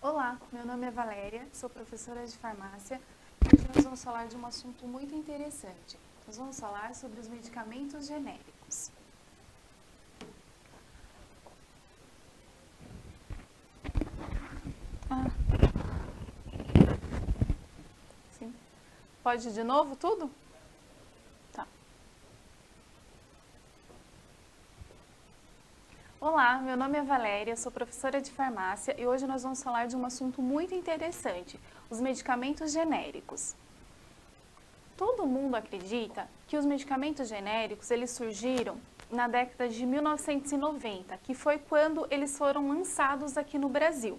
Olá, meu nome é Valéria, sou professora de farmácia e hoje nós vamos falar de um assunto muito interessante. Nós vamos falar sobre os medicamentos genéricos. Sim. Pode de novo tudo? Tá. Olá, meu nome é Valéria, sou professora de farmácia e hoje nós vamos falar de um assunto muito interessante, os medicamentos genéricos. Todo mundo acredita que os medicamentos genéricos eles surgiram na década de 1990, que foi quando eles foram lançados aqui no Brasil.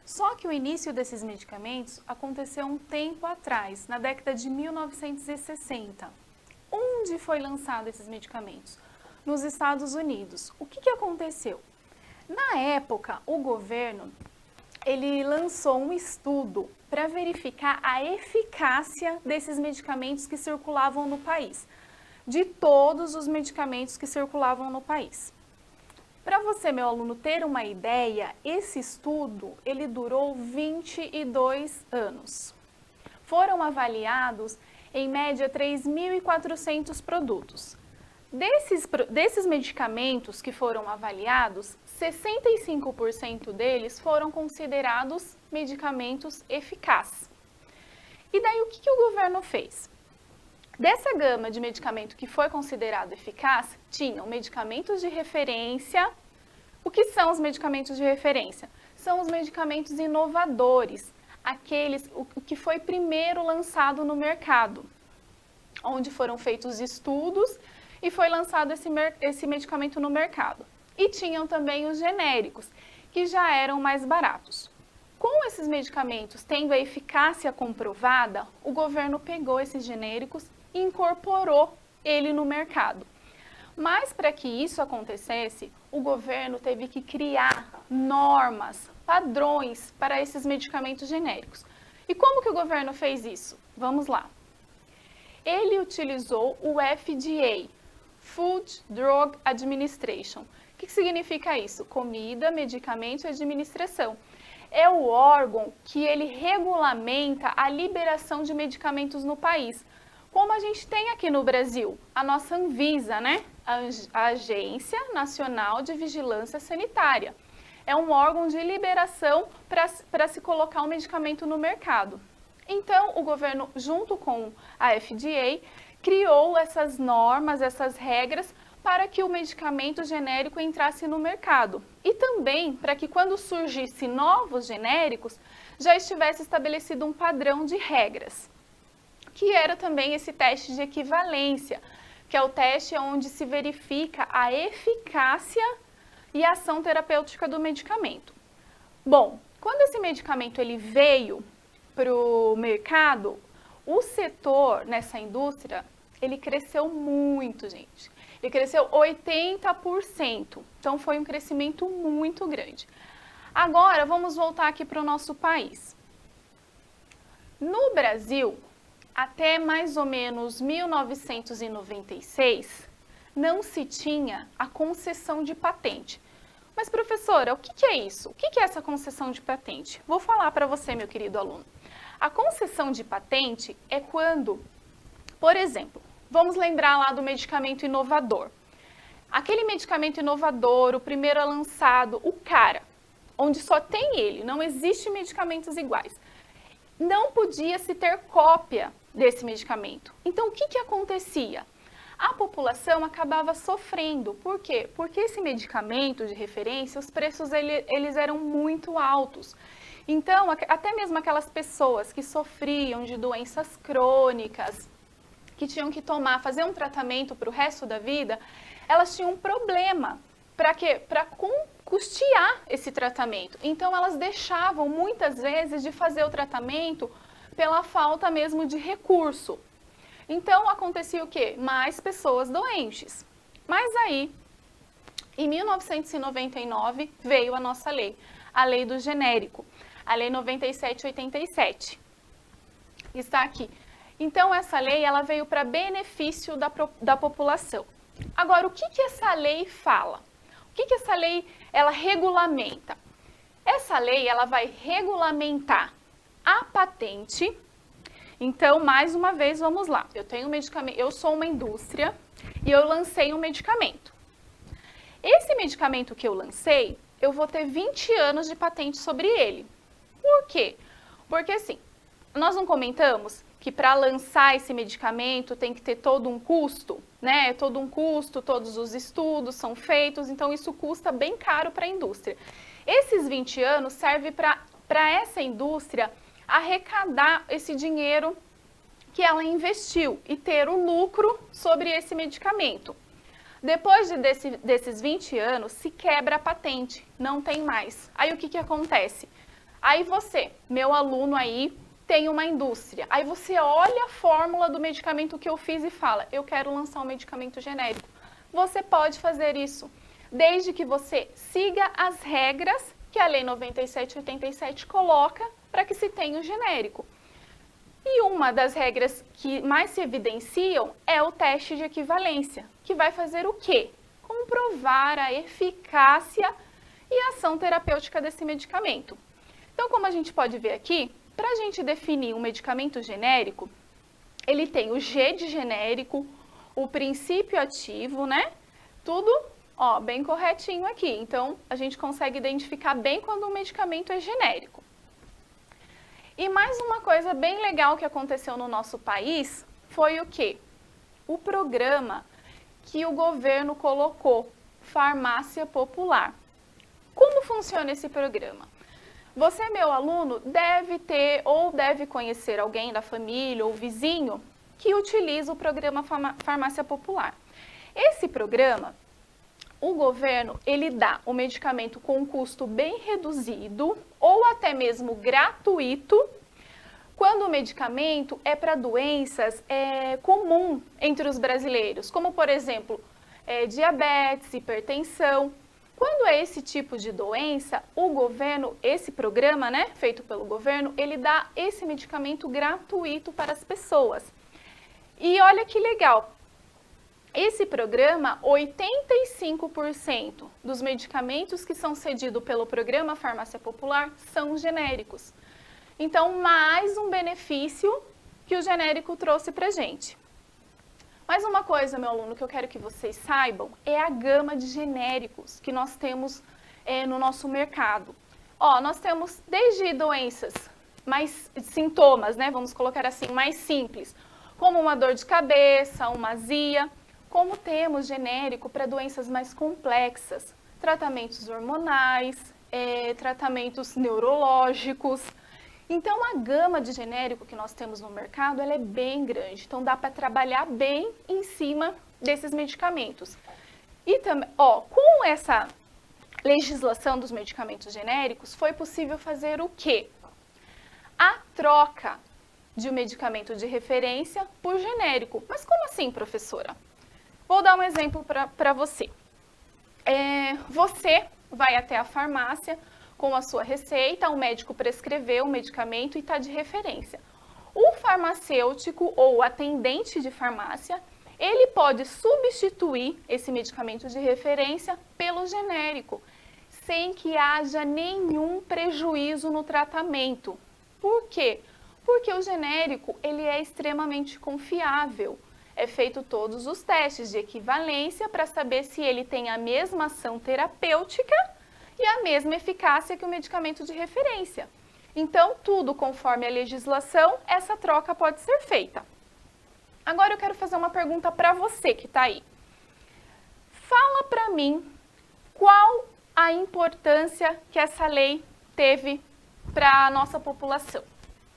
Só que o início desses medicamentos aconteceu um tempo atrás, na década de 1960. Onde foi lançado esses medicamentos? Nos Estados Unidos. O que aconteceu? Na época, o governo ele lançou um estudo para verificar a eficácia desses medicamentos que circulavam no país, de todos os medicamentos que circulavam no país. Para você, meu aluno, ter uma ideia, esse estudo ele durou 22 anos. Foram avaliados, em média, 3.400 produtos. Desses medicamentos que foram avaliados, 65% deles foram considerados medicamentos eficazes. E daí o que o governo fez? Dessa gama de medicamento que foi considerado eficaz, tinham medicamentos de referência. O que são os medicamentos de referência? São os medicamentos inovadores, o que foi primeiro lançado no mercado, onde foram feitos estudos e foi lançado esse medicamento no mercado. E tinham também os genéricos, que já eram mais baratos. Com esses medicamentos tendo a eficácia comprovada, o governo pegou esses genéricos e incorporou ele no mercado. Mas para que isso acontecesse, o governo teve que criar normas, padrões para esses medicamentos genéricos. E como que o governo fez isso? Vamos lá. Ele utilizou o FDA, Food Drug Administration. O que significa isso? Comida, medicamento e administração. É o órgão que ele regulamenta a liberação de medicamentos no país. Como a gente tem aqui no Brasil, a nossa Anvisa, né? A Agência Nacional de Vigilância Sanitária. É um órgão de liberação para se colocar um medicamento no mercado. Então, o governo, junto com a FDA, criou essas normas, essas regras, para que o medicamento genérico entrasse no mercado. E também para que quando surgissem novos genéricos, já estivesse estabelecido um padrão de regras, que era também esse teste de equivalência, que é o teste onde se verifica a eficácia e a ação terapêutica do medicamento. Bom, quando esse medicamento ele veio para o mercado, o setor nessa indústria, ele cresceu muito, gente. Ele cresceu 80%, então foi um crescimento muito grande. Agora, vamos voltar aqui para o nosso país. No Brasil, até mais ou menos 1996, não se tinha a concessão de patente. Mas, professora, o que é isso? O que é essa concessão de patente? Vou falar para você, meu querido aluno. A concessão de patente é quando, por exemplo, vamos lembrar lá do medicamento inovador. Aquele medicamento inovador, o primeiro lançado, o cara, onde só tem ele, não existe medicamentos iguais. Não podia se ter cópia desse medicamento. Então, o que acontecia? A população acabava sofrendo. Por quê? Porque esse medicamento de referência, os preços eles eram muito altos. Então, até mesmo aquelas pessoas que sofriam de doenças crônicas, que tinham que fazer um tratamento para o resto da vida, elas tinham um problema. Para quê? Para custear esse tratamento. Então, elas deixavam muitas vezes de fazer o tratamento pela falta mesmo de recurso. Então, acontecia o quê? Mais pessoas doentes. Mas aí, em 1999, veio a nossa lei, a lei do genérico, a lei 9787. Está aqui. Então, essa lei ela veio para benefício da população. Agora, o que essa lei fala? O que essa lei ela regulamenta? Essa lei ela vai regulamentar a patente. Então, mais uma vez, vamos lá. Eu tenho um medicamento, eu sou uma indústria e eu lancei um medicamento. Esse medicamento que eu lancei, eu vou ter 20 anos de patente sobre ele. Por quê? Porque assim, nós não comentamos que para lançar esse medicamento tem que ter todo um custo, né? Todo um custo, todos os estudos são feitos, então isso custa bem caro para a indústria. Esses 20 anos servem para essa indústria arrecadar esse dinheiro que ela investiu e ter o lucro sobre esse medicamento. Depois desses 20 anos, se quebra a patente, não tem mais. Aí o que acontece? Aí você, meu aluno aí, tem uma indústria. Aí você olha a fórmula do medicamento que eu fiz e fala, eu quero lançar um medicamento genérico. Você pode fazer isso, desde que você siga as regras que a Lei 97/87 coloca para que se tenha o genérico. E uma das regras que mais se evidenciam é o teste de equivalência, que vai fazer o quê? Comprovar a eficácia e a ação terapêutica desse medicamento. Então, como a gente pode ver aqui, para a gente definir um medicamento genérico, ele tem o G de genérico, o princípio ativo, né? Tudo, ó, bem corretinho aqui. Então, a gente consegue identificar bem quando um medicamento é genérico. E mais uma coisa bem legal que aconteceu no nosso país foi o quê? O programa que o governo colocou, Farmácia Popular. Como funciona esse programa? Você, meu aluno, deve ter ou deve conhecer alguém da família ou vizinho que utiliza o programa Farmácia Popular. Esse programa, o governo, ele dá o medicamento com um custo bem reduzido ou até mesmo gratuito, quando o medicamento é para doenças comum entre os brasileiros, como, por exemplo, diabetes, hipertensão. Quando é esse tipo de doença, o governo, esse programa, né, feito pelo governo, ele dá esse medicamento gratuito para as pessoas. E olha que legal, esse programa, 85% dos medicamentos que são cedidos pelo programa Farmácia Popular são genéricos. Então, mais um benefício que o genérico trouxe para a gente. Mais uma coisa, meu aluno, que eu quero que vocês saibam é a gama de genéricos que nós temos no nosso mercado. Ó, nós temos desde doenças, sintomas, né, vamos colocar assim, mais simples, como uma dor de cabeça, uma azia, como temos genérico para doenças mais complexas, tratamentos hormonais, tratamentos neurológicos. Então, a gama de genérico que nós temos no mercado, ela é bem grande. Então, dá para trabalhar bem em cima desses medicamentos. E também, ó, com essa legislação dos medicamentos genéricos, foi possível fazer o quê? A troca de um medicamento de referência por genérico. Mas como assim, professora? Vou dar um exemplo para você. Você vai até a farmácia com a sua receita, o médico prescreveu o medicamento e está de referência. O farmacêutico ou o atendente de farmácia, ele pode substituir esse medicamento de referência pelo genérico, sem que haja nenhum prejuízo no tratamento. Por quê? Porque o genérico, ele é extremamente confiável. É feito todos os testes de equivalência para saber se ele tem a mesma ação terapêutica e a mesma eficácia que o medicamento de referência. Então, tudo conforme a legislação, essa troca pode ser feita. Agora eu quero fazer uma pergunta para você que está aí. Fala para mim qual a importância que essa lei teve para a nossa população.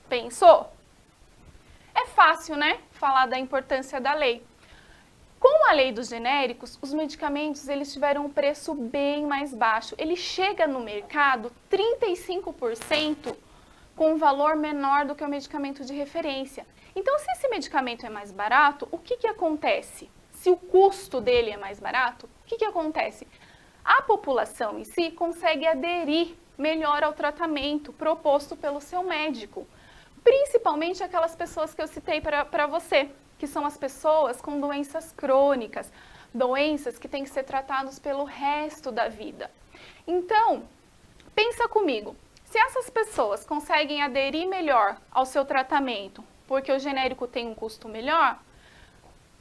Pensou? É fácil, né? Falar da importância da lei. Com a lei dos genéricos, os medicamentos eles tiveram um preço bem mais baixo. Ele chega no mercado 35% com um valor menor do que o medicamento de referência. Então, se esse medicamento é mais barato, o que acontece? Se o custo dele é mais barato, o que acontece? A população em si consegue aderir melhor ao tratamento proposto pelo seu médico. Principalmente aquelas pessoas que eu citei para você, que são as pessoas com doenças crônicas, doenças que têm que ser tratadas pelo resto da vida. Então, Pensa comigo, se essas pessoas conseguem aderir melhor ao seu tratamento, porque o genérico tem um custo melhor,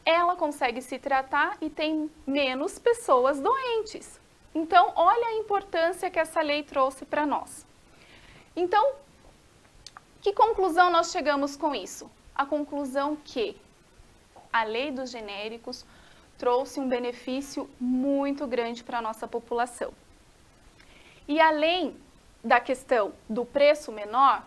ela consegue se tratar e tem menos pessoas doentes. Então, olha a importância que essa lei trouxe para nós. Então, que conclusão nós chegamos com isso? A conclusão que a lei dos genéricos trouxe um benefício muito grande para a nossa população. E além da questão do preço menor,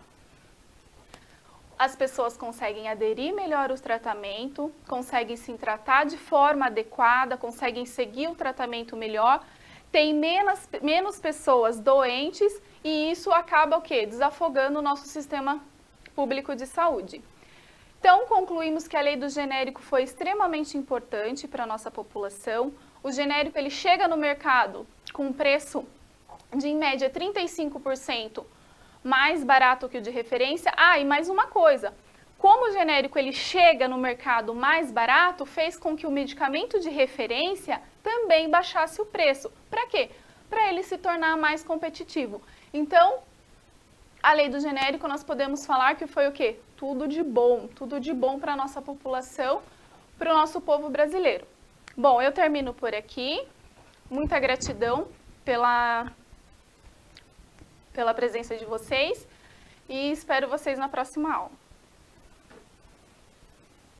as pessoas conseguem aderir melhor ao tratamento, conseguem se tratar de forma adequada, conseguem seguir o tratamento melhor, tem menos pessoas doentes e isso acaba o quê? Desafogando o nosso sistema público de saúde. Então, concluímos que a lei do genérico foi extremamente importante para a nossa população. O genérico ele chega no mercado com um preço de, em média, 35% mais barato que o de referência. Ah, e mais uma coisa, como o genérico ele chega no mercado mais barato, fez com que o medicamento de referência também baixasse o preço. Para quê? Para ele se tornar mais competitivo. Então, a lei do genérico nós podemos falar que foi o quê? Tudo de bom para a nossa população, para o nosso povo brasileiro. Bom, eu termino por aqui. Muita gratidão pela presença de vocês e espero vocês na próxima aula.